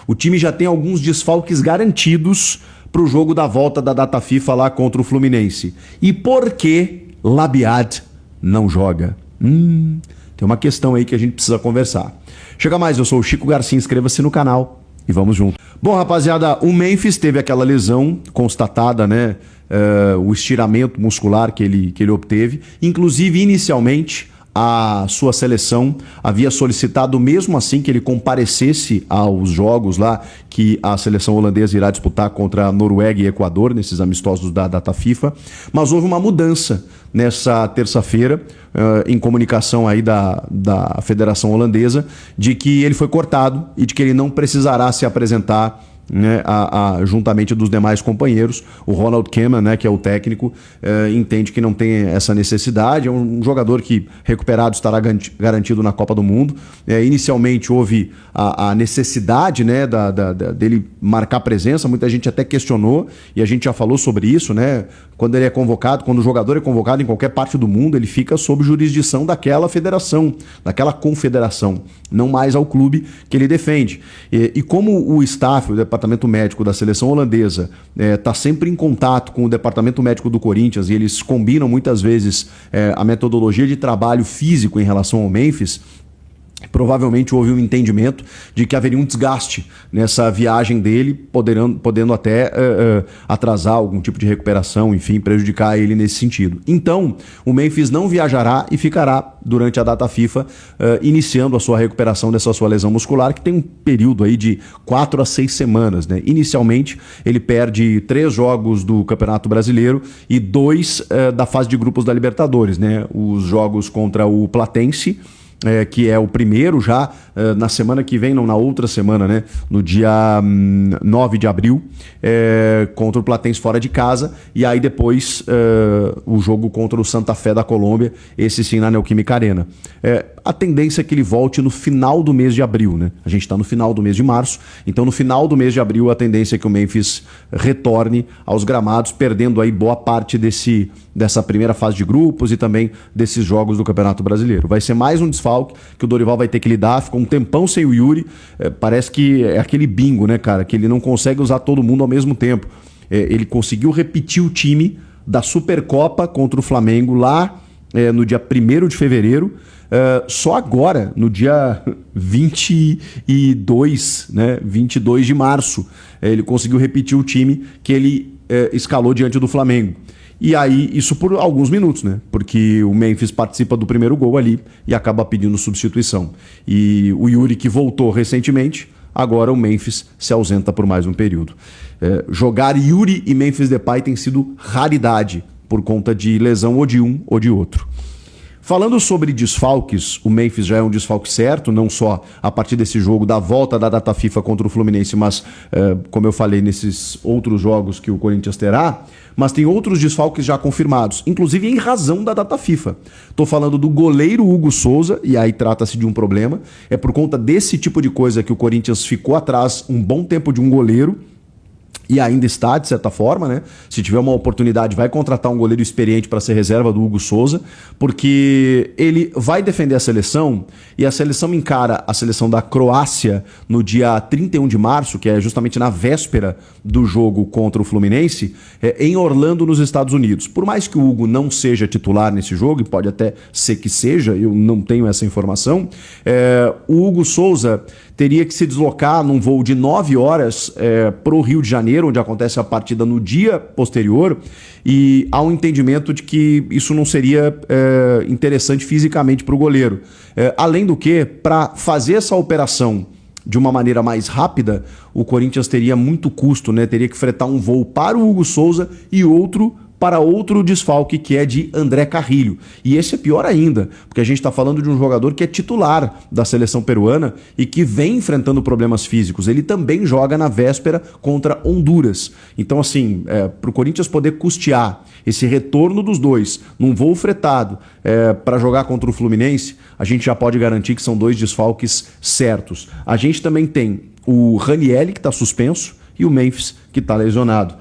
O time já tem alguns desfalques garantidos para o jogo da volta da data FIFA lá contra o Fluminense. E por que Labiad não joga? Tem uma questão aí que a gente precisa conversar. Chega mais, eu sou o Chico Garcia, inscreva-se no canal e vamos junto. Bom, rapaziada, o Memphis teve aquela lesão constatada, né? O estiramento muscular que ele obteve. Inclusive, inicialmente, a sua seleção havia solicitado, mesmo assim, que ele comparecesse aos jogos lá que a seleção holandesa irá disputar contra a Noruega e Equador, nesses amistosos da data FIFA. Mas houve uma mudança nessa terça-feira, em comunicação aí da Federação Holandesa, de que ele foi cortado e de que ele não precisará se apresentar, né, juntamente dos demais companheiros. O Ronald Koeman, né, que é o técnico, entende que não tem essa necessidade. É um jogador que, recuperado, estará garantido na Copa do Mundo. Inicialmente houve a necessidade, né, dele marcar presença. Muita gente até questionou, e a gente já falou sobre isso, né? Quando ele é convocado, quando o jogador é convocado em qualquer parte do mundo, ele fica sob jurisdição daquela federação, daquela confederação, não mais ao clube que ele defende. E como o staff, o departamento médico da seleção holandesa está sempre em contato com o departamento médico do Corinthians, e eles combinam muitas vezes a metodologia de trabalho físico em relação ao Memphis, provavelmente houve um entendimento de que haveria um desgaste nessa viagem dele, podendo até atrasar algum tipo de recuperação, enfim, prejudicar ele nesse sentido. Então, o Memphis não viajará e ficará durante a data FIFA, iniciando a sua recuperação dessa sua lesão muscular, que tem um período aí de 4 a 6 semanas, né? Inicialmente, ele perde 3 jogos do Campeonato Brasileiro e 2 da fase de grupos da Libertadores, né? Os jogos contra o Platense, que é o primeiro já na semana que vem, não, na outra semana, né? No dia 9 de abril, contra o Platense fora de casa, e aí depois o jogo contra o Santa Fé da Colômbia, esse sim na Neoquímica Arena. A tendência é que ele volte no final do mês de abril, né? A gente está no final do mês de março, então no final do mês de abril a tendência é que o Memphis retorne aos gramados, perdendo aí boa parte dessa primeira fase de grupos e também desses jogos do Campeonato Brasileiro. Vai ser mais um desfalque que o Dorival vai ter que lidar. Ficou um tempão sem o Yuri, parece que é aquele bingo, né, cara, que ele não consegue usar todo mundo ao mesmo tempo. Ele conseguiu repetir o time da Supercopa contra o Flamengo lá no dia 1º de fevereiro, só agora, no dia 22, né, 22 de março, ele conseguiu repetir o time que ele escalou diante do Flamengo. E aí, isso por alguns minutos, né? Porque o Memphis participa do primeiro gol ali e acaba pedindo substituição. E o Yuri, que voltou recentemente, agora o Memphis se ausenta por mais um período. Jogar Yuri e Memphis Depay tem sido raridade por conta de lesão ou de um ou de outro. Falando sobre desfalques, o Memphis já é um desfalque certo, não só a partir desse jogo da volta da data FIFA contra o Fluminense, mas, como eu falei, nesses outros jogos que o Corinthians terá, mas tem outros desfalques já confirmados, inclusive em razão da data FIFA. Estou falando do goleiro Hugo Souza, e aí trata-se de um problema. É por conta desse tipo de coisa que o Corinthians ficou atrás um bom tempo de um goleiro, e ainda está, de certa forma, né? Se tiver uma oportunidade, vai contratar um goleiro experiente para ser reserva do Hugo Souza, porque ele vai defender a seleção, e a seleção encara a seleção da Croácia no dia 31 de março, que é justamente na véspera do jogo contra o Fluminense, em Orlando, nos Estados Unidos. Por mais que o Hugo não seja titular nesse jogo, e pode até ser que seja, eu não tenho essa informação, o Hugo Souza teria que se deslocar num voo de 9 horas para o Rio de Janeiro, onde acontece a partida no dia posterior, e há um entendimento de que isso não seria interessante fisicamente para o goleiro. Além do que, para fazer essa operação de uma maneira mais rápida, o Corinthians teria muito custo, né? Teria que fretar um voo para o Hugo Souza e outro para outro desfalque, que é de André Carrilho. E esse é pior ainda, porque a gente está falando de um jogador que é titular da seleção peruana e que vem enfrentando problemas físicos. Ele também joga na véspera contra Honduras. Então, assim, para o Corinthians poder custear esse retorno dos dois num voo fretado para jogar contra o Fluminense, a gente já pode garantir que são 2 desfalques certos. A gente também tem o Ranieri, que está suspenso, e o Memphis, que está lesionado.